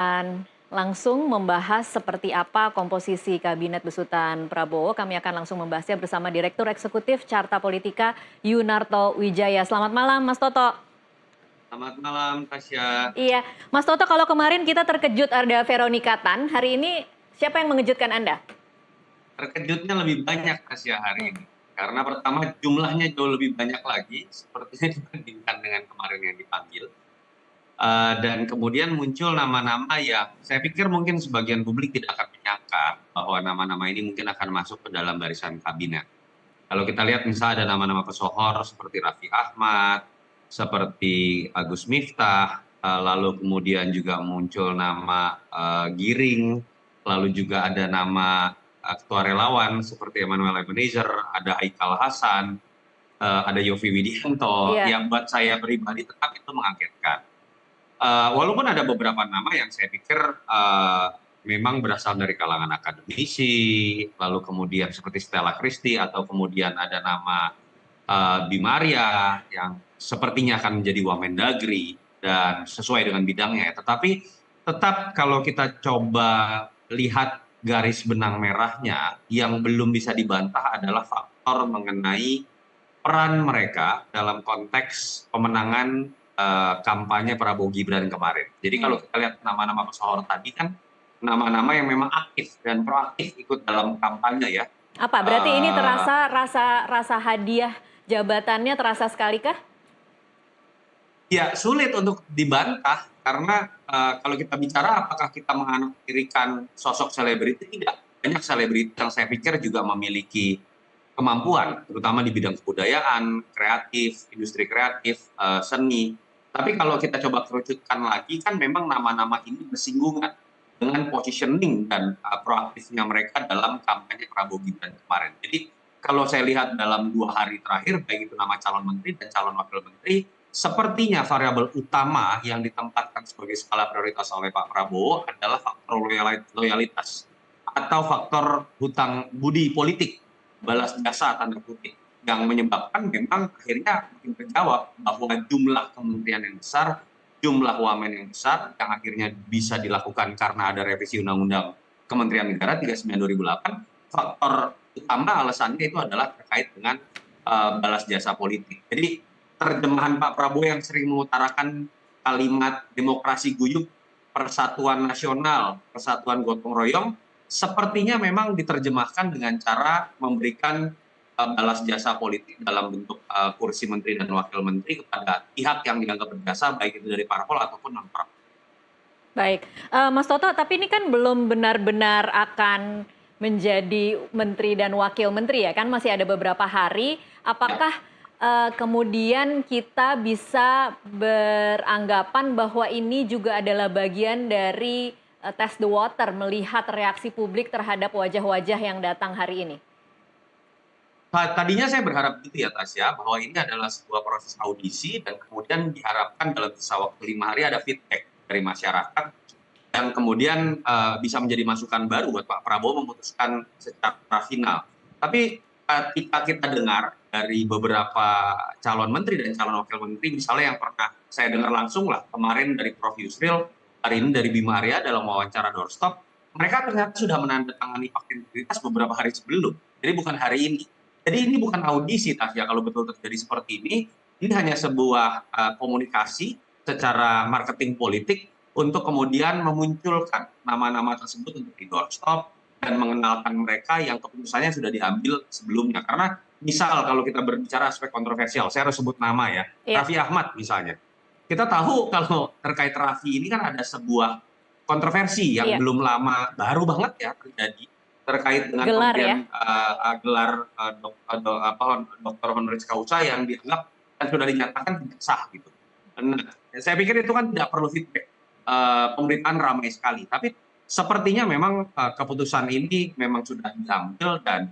akan langsung membahas seperti apa komposisi Kabinet Besutan Prabowo. Kami akan langsung membahasnya bersama Direktur Eksekutif Carta Politika Yunarto Wijaya. Selamat malam, Mas Toto. Selamat malam, Tasya. Iya, Mas Toto, kalau kemarin kita terkejut ada Veronica Tan, hari ini siapa yang mengejutkan Anda? Terkejutnya lebih banyak, Tasya, hari ini. Karena pertama jumlahnya jauh lebih banyak lagi, sepertinya dibandingkan dengan kemarin yang dipanggil. Dan kemudian muncul nama-nama yang saya pikir mungkin sebagian publik tidak akan menyangka bahwa nama-nama ini mungkin akan masuk ke dalam barisan kabinet. Kalau kita lihat misalnya ada nama-nama pesohor seperti Raffi Ahmad, seperti Agus Miftah, lalu kemudian juga muncul nama Giring, lalu juga ada nama ketua relawan seperti Emmanuel Ebenezer, ada Haikal Hasan, ada Yovie Widianto, Iya. yang buat saya pribadi tetap itu mengagetkan. Walaupun ada beberapa nama yang saya pikir memang berasal dari kalangan akademisi, lalu kemudian seperti Stella Christie atau kemudian ada nama Bima Arya yang sepertinya akan menjadi Wamendagri dan sesuai dengan bidangnya. Tetapi tetap kalau kita coba lihat garis benang merahnya yang belum bisa dibantah adalah faktor mengenai peran mereka dalam konteks pemenangan kampanye Prabowo Gibran kemarin. Jadi kalau kita lihat nama-nama pesohor tadi kan nama-nama yang memang aktif dan proaktif ikut dalam kampanye ya. Apa, berarti ini terasa rasa hadiah jabatannya terasa sekali kah? Ya sulit untuk dibantah karena kalau kita bicara apakah kita menganaktirikan sosok selebriti, tidak. Banyak selebriti yang saya pikir juga memiliki kemampuan, terutama di bidang kebudayaan, kreatif, industri kreatif, seni. Tapi kalau kita coba kerucutkan lagi, kan memang nama-nama ini bersinggungan dengan positioning dan proaktifnya mereka dalam kampanye Prabowo Gibran kemarin. Jadi kalau saya lihat dalam 2 hari terakhir, baik itu nama calon menteri dan calon wakil menteri, sepertinya variabel utama yang ditempatkan sebagai skala prioritas oleh Pak Prabowo adalah faktor loyalitas atau faktor hutang budi politik, balas jasa tanda kutip, yang menyebabkan memang akhirnya makin terjawab bahwa jumlah kementerian yang besar, jumlah wamen yang besar yang akhirnya bisa dilakukan karena ada revisi Undang-Undang Kementerian Negara 39 2008, faktor utama alasannya itu adalah terkait dengan balas jasa politik. Jadi terjemahan Pak Prabowo yang sering mengutarakan kalimat demokrasi guyup, persatuan nasional, persatuan gotong royong, sepertinya memang diterjemahkan dengan cara memberikan balas jasa politik dalam bentuk kursi menteri dan wakil menteri kepada pihak yang dianggap berjasa, baik itu dari parpol ataupun non parpol. Baik, Mas Toto, tapi ini kan belum benar-benar akan menjadi menteri dan wakil menteri ya, kan masih ada beberapa hari. Apakah kemudian kita bisa beranggapan bahwa ini juga adalah bagian dari test the water, melihat reaksi publik terhadap wajah-wajah yang datang hari ini? Tadinya saya berharap gitu ya, Tasya, bahwa ini adalah sebuah proses audisi dan kemudian diharapkan dalam sisa waktu 5 hari ada feedback dari masyarakat yang kemudian bisa menjadi masukan baru buat Pak Prabowo memutuskan secara final. Tapi ketika kita dengar dari beberapa calon menteri dan calon wakil menteri, misalnya yang pernah saya dengar langsung lah kemarin dari Prof. Yusril, hari ini dari Bima Arya dalam wawancara doorstop, mereka ternyata sudah menandatangani fakta integritas beberapa hari sebelum. Jadi bukan hari ini. Jadi ini bukan audisi, Tasya, kalau betul terjadi seperti ini hanya sebuah komunikasi secara marketing politik untuk kemudian memunculkan nama-nama tersebut untuk di doorstop dan mengenalkan mereka yang keputusannya sudah diambil sebelumnya. Karena misal kalau kita berbicara aspek kontroversial, saya harus sebut nama ya, Raffi Ahmad misalnya. Kita tahu kalau terkait Raffi ini kan ada sebuah kontroversi yang belum lama, baru banget ya terjadi terkait dengan pemberian gelar doktor honoris causa yang dianggap dan sudah dinyatakan tidak sah gitu. Nah, saya pikir itu kan tidak perlu feedback. Pemberitaan ramai sekali, tapi sepertinya memang keputusan ini memang sudah diambil dan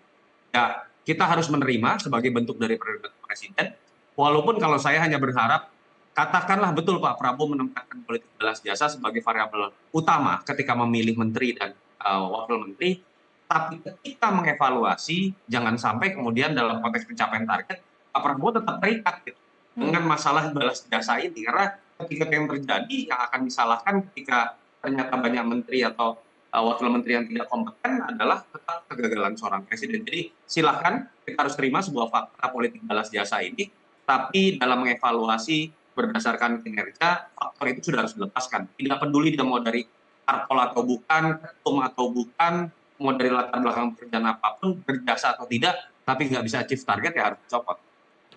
ya kita harus menerima sebagai bentuk dari prerogatif presiden. Walaupun kalau saya hanya berharap katakanlah betul Pak Prabowo menempatkan politik balas jasa sebagai variabel utama ketika memilih menteri dan wakil menteri. Tapi ketika mengevaluasi, jangan sampai kemudian dalam konteks pencapaian target, Pak Prabowo tetap terikat gitu, dengan masalah balas jasa ini. Karena ketika yang terjadi, yang akan disalahkan ketika ternyata banyak menteri atau wakil menteri yang tidak kompeten adalah tetap kegagalan seorang presiden. Jadi silakan, kita harus terima sebuah fakta politik balas jasa ini, tapi dalam mengevaluasi berdasarkan kinerja, faktor itu sudah harus dilepaskan. Tidak peduli dia mau dari parpol atau bukan, ketum atau bukan, mau dari latar belakang pekerjaan apapun, berjasa atau tidak, tapi nggak bisa achieve target ya harus dicopot.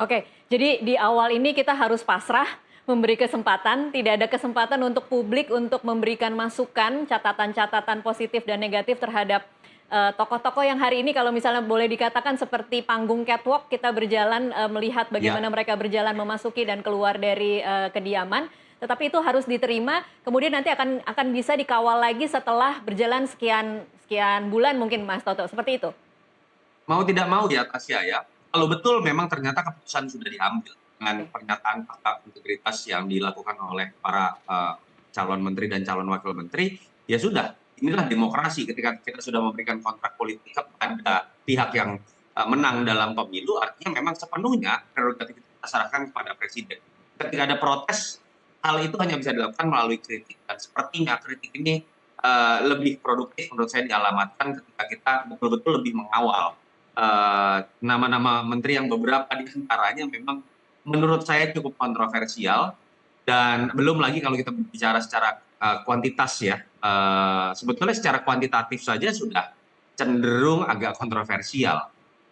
Oke, jadi di awal ini kita harus pasrah, memberi kesempatan, tidak ada kesempatan untuk publik untuk memberikan masukan, catatan-catatan positif dan negatif terhadap tokoh-tokoh yang hari ini kalau misalnya boleh dikatakan seperti panggung catwalk, kita berjalan melihat bagaimana mereka berjalan memasuki dan keluar dari kediaman. Tetapi itu harus diterima, kemudian nanti akan bisa dikawal lagi setelah berjalan sekian bulan mungkin, Mas Toto, seperti itu? Mau tidak mau ya Tasya ya, kalau betul memang ternyata keputusan sudah diambil dengan pernyataan fakta integritas yang dilakukan oleh para calon menteri dan calon wakil menteri, ya sudah, inilah demokrasi. Ketika kita sudah memberikan kontrak politik kepada pihak yang menang dalam pemilu, artinya memang sepenuhnya prerogatif itu kita serahkan kepada presiden. Ketika ada protes, hal itu hanya bisa dilakukan melalui kritik, dan sepertinya kritik ini lebih produktif menurut saya dialamatkan ketika kita betul-betul lebih mengawal nama-nama menteri yang beberapa di antaranya memang menurut saya cukup kontroversial, dan belum lagi kalau kita berbicara secara kuantitas ya, sebetulnya secara kuantitatif saja sudah cenderung agak kontroversial.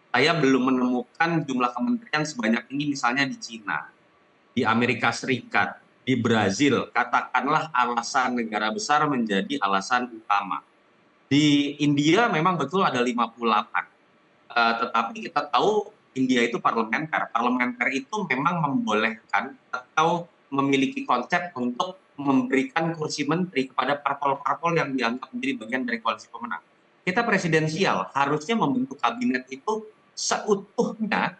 Saya belum menemukan jumlah kementerian sebanyak ini misalnya di Cina, di Amerika Serikat, di Brazil, katakanlah alasan negara besar menjadi alasan utama. Di India memang betul ada 58. Tetapi kita tahu India itu parlementer. Parlementer itu memang membolehkan atau memiliki konsep untuk memberikan kursi menteri kepada parpol-parpol yang dianggap menjadi bagian dari koalisi pemenang. Kita presidensial, harusnya membentuk kabinet itu seutuhnya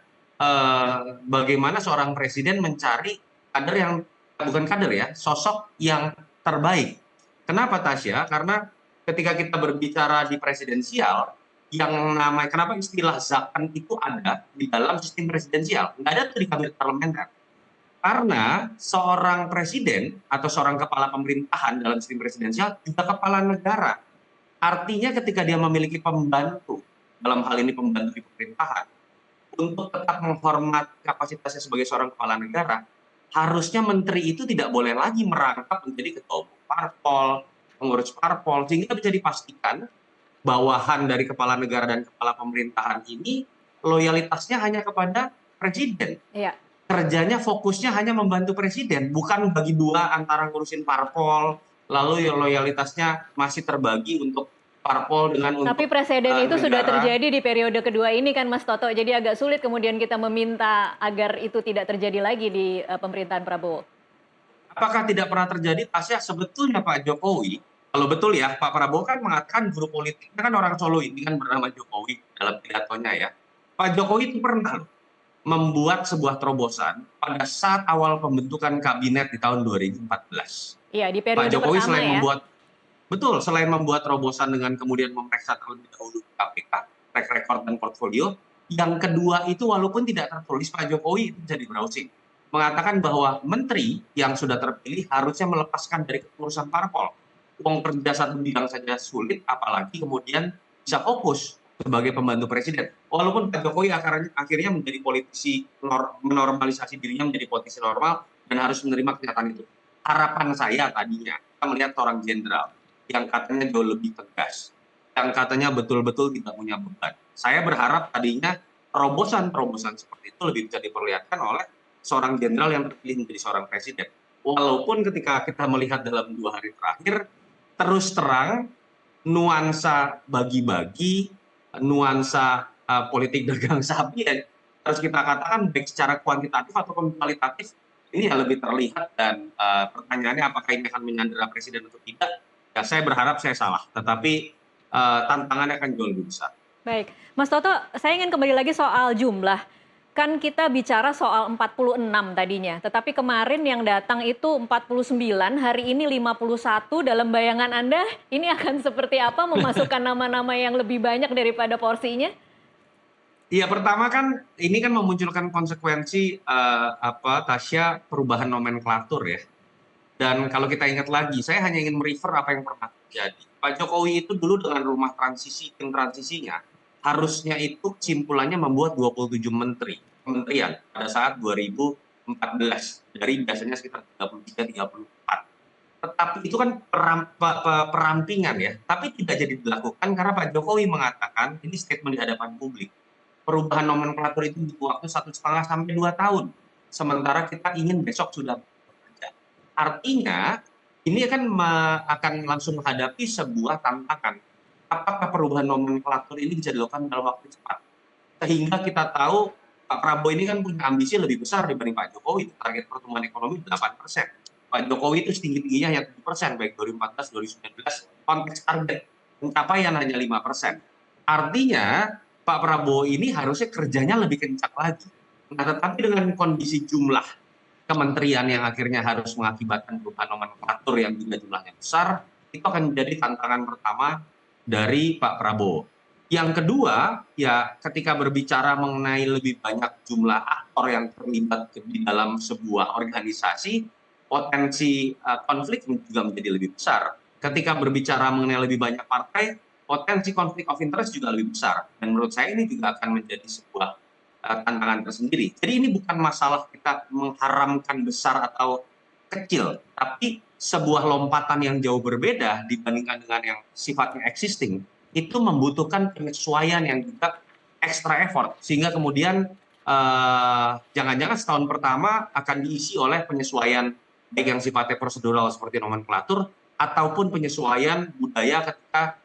bagaimana seorang presiden mencari kader yang bukan kader ya, sosok yang terbaik. Kenapa Tasya? Karena ketika kita berbicara di presidensial, yang namanya kenapa istilah zakon itu ada di dalam sistem presidensial, nggak ada tuh di kabinet parlementer. Karena seorang presiden atau seorang kepala pemerintahan dalam sistem presidensial juga kepala negara. Artinya ketika dia memiliki pembantu, dalam hal ini pembantu di pemerintahan, untuk tetap menghormati kapasitasnya sebagai seorang kepala negara, harusnya menteri itu tidak boleh lagi merangkap menjadi ketua umum parpol, pengurus parpol, sehingga bisa dipastikan bawahan dari kepala negara dan kepala pemerintahan ini loyalitasnya hanya kepada presiden. Iya. Kerjanya fokusnya hanya membantu presiden, bukan bagi dua antara ngurusin parpol, lalu loyalitasnya masih terbagi untuk parpol dengan Tapi untuk presiden itu sudah negara. terjadi di periode kedua ini kan Mas Toto, jadi agak sulit kemudian kita meminta agar itu tidak terjadi lagi di pemerintahan Prabowo. Apakah tidak pernah terjadi? Tasya, sebetulnya Pak Jokowi, kalau betul ya, Pak Prabowo kan mengatakan guru politiknya kan orang Solo ini kan bernama Jokowi dalam pidatonya ya. Pak Jokowi itu pernah membuat sebuah terobosan pada saat awal pembentukan kabinet di tahun 2014. Iya, di Pak periode Jokowi pertama selain ya. selain membuat terobosan dengan kemudian memeriksa terlebih dahulu KPK, track record dan portfolio, yang kedua itu walaupun tidak tertulis, Pak Jokowi itu jadi browsing. Mengatakan bahwa menteri yang sudah terpilih harusnya melepaskan dari kepengurusan parpol. Uang kerja satu bidang saja sulit, apalagi kemudian bisa fokus sebagai pembantu presiden. Walaupun Pak Jokowi akhirnya menjadi politisi, menormalisasi dirinya menjadi politisi normal dan harus menerima kenyataan itu. Harapan saya tadinya, kita melihat seorang jenderal yang katanya jauh lebih tegas, yang katanya betul-betul tidak punya beban. Saya berharap tadinya terobosan-terobosan seperti itu lebih bisa diperlihatkan oleh seorang jenderal yang terpilih menjadi seorang presiden. Walaupun ketika kita melihat dalam 2 hari terakhir, terus terang nuansa bagi-bagi, nuansa politik dagang sapi ya, harus kita katakan baik secara kuantitatif ataupun kualitatif ini yang lebih terlihat, dan pertanyaannya apakah ini akan menyandera presiden atau tidak, ya saya berharap saya salah, tetapi tantangannya akan jauh lebih besar. Baik, Mas Toto, saya ingin kembali lagi soal jumlah. Kan kita bicara soal 46 tadinya, tetapi kemarin yang datang itu 49, hari ini 51. Dalam bayangan Anda, ini akan seperti apa memasukkan nama-nama yang lebih banyak daripada porsinya? Iya, pertama kan ini kan memunculkan konsekuensi Tasya, perubahan nomenklatur ya. Dan kalau kita ingat lagi, saya hanya ingin merefer apa yang pernah terjadi. Pak Jokowi itu dulu dengan rumah transisi, tim transisinya, harusnya itu kesimpulannya membuat 27 kementerian pada saat 2014. Dari biasanya sekitar 33, 34. Tetapi itu kan perampingan ya, tapi tidak jadi dilakukan karena Pak Jokowi mengatakan, ini statement di hadapan publik, perubahan nomenklatur itu butuh waktu 1,5 sampai 2 tahun. Sementara kita ingin besok sudah bekerja. Artinya, ini akan langsung menghadapi sebuah tantangan. Apakah perubahan nomenklatur ini bisa dilakukan dalam waktu cepat? Sehingga kita tahu Pak Prabowo ini kan punya ambisi lebih besar dibanding Pak Jokowi. Target pertumbuhan ekonomi 8%. Pak Jokowi itu setinggi-tingginya hanya 7%, baik 2014, 2019, konteks target pencapaian hanya 5%. Artinya Pak Prabowo ini harusnya kerjanya lebih kencang lagi. Nah, tetapi dengan kondisi jumlah kementerian yang akhirnya harus mengakibatkan perubahan nomenklatur yang juga jumlahnya besar, itu akan menjadi tantangan pertama dari Pak Prabowo. Yang kedua, ya ketika berbicara mengenai lebih banyak jumlah aktor yang terlibat di dalam sebuah organisasi, potensi konflik juga menjadi lebih besar. Ketika berbicara mengenai lebih banyak partai, potensi konflik of interest juga lebih besar. Dan menurut saya ini juga akan menjadi sebuah tantangan tersendiri. Jadi ini bukan masalah kita mengharamkan besar atau kecil, tapi sebuah lompatan yang jauh berbeda dibandingkan dengan yang sifatnya existing, itu membutuhkan penyesuaian yang juga extra effort. Sehingga kemudian jangan-jangan setahun pertama akan diisi oleh penyesuaian baik yang sifatnya prosedural seperti nomenklatur, ataupun penyesuaian budaya ketika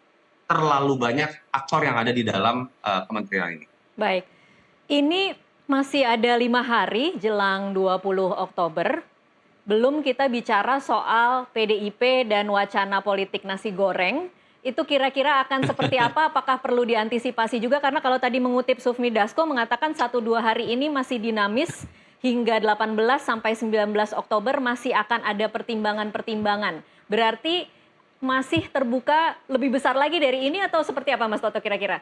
terlalu banyak aktor yang ada di dalam kementerian ini. Baik, ini masih ada 5 hari jelang 20 Oktober. Belum kita bicara soal PDIP dan wacana politik nasi goreng. Itu kira-kira akan seperti apa? Apakah perlu diantisipasi juga? Karena kalau tadi mengutip Sufmi Dasko mengatakan 1-2 hari ini masih dinamis, hingga 18 sampai 19 Oktober masih akan ada pertimbangan-pertimbangan. Berarti masih terbuka lebih besar lagi dari ini atau seperti apa Mas Toto kira-kira?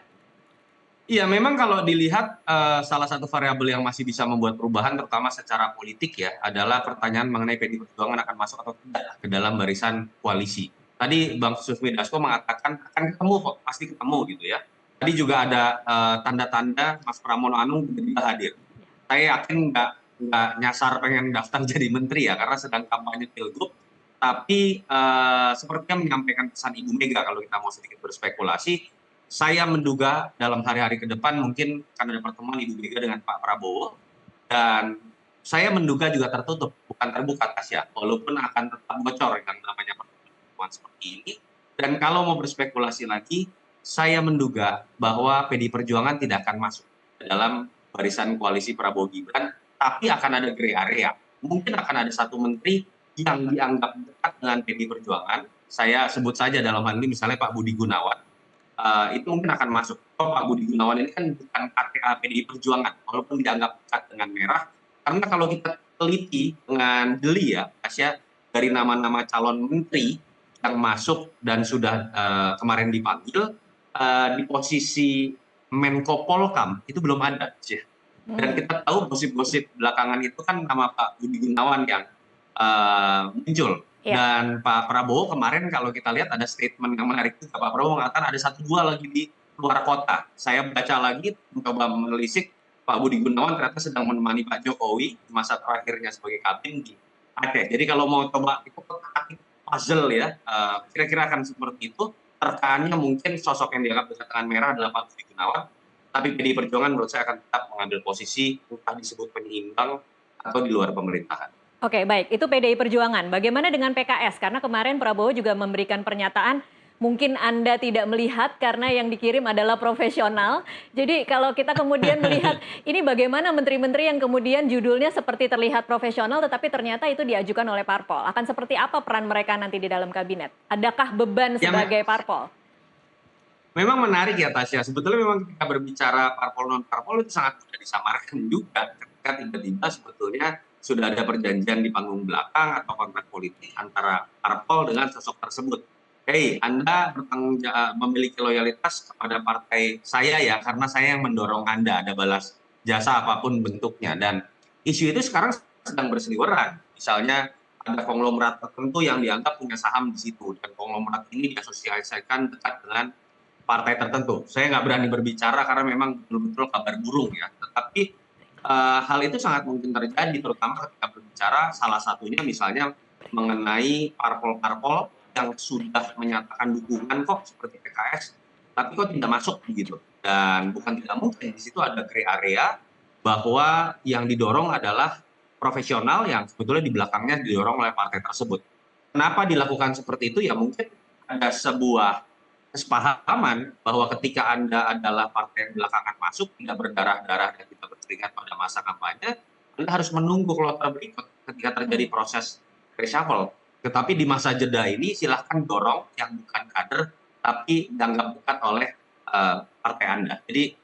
Iya, memang kalau dilihat salah satu variabel yang masih bisa membuat perubahan, terutama secara politik ya, adalah pertanyaan mengenai PDI Perjuangan akan masuk atau tidak ke dalam barisan koalisi. Tadi Bang Sufmi Dasko mengatakan akan ketemu kok, pasti ketemu gitu ya. Tadi juga ada tanda-tanda Mas Pramono Anung tiba-tiba hadir. Saya yakin nggak nyasar pengen daftar jadi menteri ya, karena sedang kampanye pilgub. Tapi sepertinya menyampaikan pesan Ibu Mega kalau kita mau sedikit berspekulasi. Saya menduga dalam hari-hari ke depan mungkin akan ada pertemuan Ibu Mega dengan Pak Prabowo, dan saya menduga juga tertutup, bukan terbuka Tasya, walaupun akan tetap bocor yang namanya pertemuan seperti ini. Dan kalau mau berspekulasi lagi, saya menduga bahwa PDI Perjuangan tidak akan masuk ke dalam barisan koalisi Prabowo Gibran, tapi akan ada gray area. Mungkin akan ada satu menteri yang dianggap dekat dengan PDI Perjuangan. Saya sebut saja dalam hal ini misalnya Pak Budi Gunawan. Itu mungkin akan masuk. Pak Budi Gunawan ini kan bukan KTA PDI Perjuangan, walaupun dianggap dekat dengan Merah. Karena kalau kita teliti dengan jeli ya, Tasya, dari nama-nama calon menteri yang masuk dan sudah kemarin dipanggil, di posisi Menko Polkam itu belum ada. Dan kita tahu gosip-gosip belakangan itu kan nama Pak Budi Gunawan yang muncul. Ya. Dan Pak Prabowo kemarin kalau kita lihat ada statement yang menarik juga. Pak Prabowo mengatakan ada 1-2 lagi di luar kota. Saya baca lagi, mencoba menelisik, Pak Budi Gunawan ternyata sedang menemani Pak Jokowi di masa terakhirnya sebagai kabin di Aceh. Jadi kalau mau coba itu puzzle ya, kira-kira akan seperti itu. Terkaannya mungkin sosok yang dianggap dekat dengan Merah adalah Pak Budi Gunawan. Tapi PDI Perjuangan menurut saya akan tetap mengambil posisi entah disebut penyeimbang atau di luar pemerintahan. Oke, baik. Itu PDI Perjuangan. Bagaimana dengan PKS? Karena kemarin Prabowo juga memberikan pernyataan, mungkin Anda tidak melihat karena yang dikirim adalah profesional. Jadi kalau kita kemudian melihat ini bagaimana menteri-menteri yang kemudian judulnya seperti terlihat profesional tetapi ternyata itu diajukan oleh parpol. Akan seperti apa peran mereka nanti di dalam kabinet? Adakah beban sebagai parpol? Memang menarik ya Tasya. Sebetulnya memang ketika berbicara parpol non-parpol itu sangat mudah disamarkan juga. Ketika tiba-tiba sebetulnya sudah ada perjanjian di panggung belakang atau kontrak politik antara parpol dengan sosok tersebut. Hei, Anda memiliki loyalitas kepada partai saya ya, karena saya yang mendorong Anda, ada balas jasa apapun bentuknya. Dan isu itu sekarang sedang berseliweran. Misalnya ada konglomerat tertentu yang dianggap punya saham di situ, dan konglomerat ini diasosiasikan dekat dengan partai tertentu. Saya nggak berani berbicara karena memang betul-betul kabar burung ya, tetapi hal itu sangat mungkin terjadi, terutama ketika berbicara salah satunya misalnya mengenai parpol-parpol yang sudah menyatakan dukungan kok seperti PKS, tapi kok tidak masuk begitu. Dan bukan tidak mungkin di situ ada gray area bahwa yang didorong adalah profesional yang sebetulnya di belakangnya didorong oleh partai tersebut. Kenapa dilakukan seperti itu? Ya mungkin ada sebuah kesepahaman bahwa ketika Anda adalah partai yang belakangan masuk, tidak berdarah-darah dan tidak berkeringat pada masa kampanye, Anda harus menunggu kloter berikut ketika terjadi proses reshuffle. Tetapi di masa jeda ini silahkan dorong yang bukan kader, tapi dianggap dekat oleh partai Anda. Jadi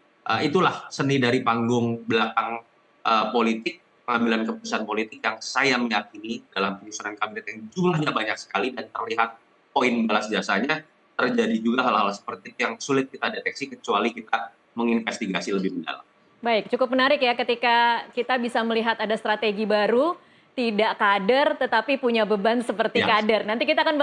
itulah seni dari panggung belakang politik, pengambilan keputusan politik yang saya meyakini dalam penyusunan kabinet yang jumlahnya banyak sekali dan terlihat poin balas jasanya, terjadi juga hal-hal seperti itu yang sulit kita deteksi kecuali kita menginvestigasi lebih mendalam. Baik, cukup menarik ya ketika kita bisa melihat ada strategi baru, tidak kader tetapi punya beban seperti Ya. kader. Nanti kita akan bahas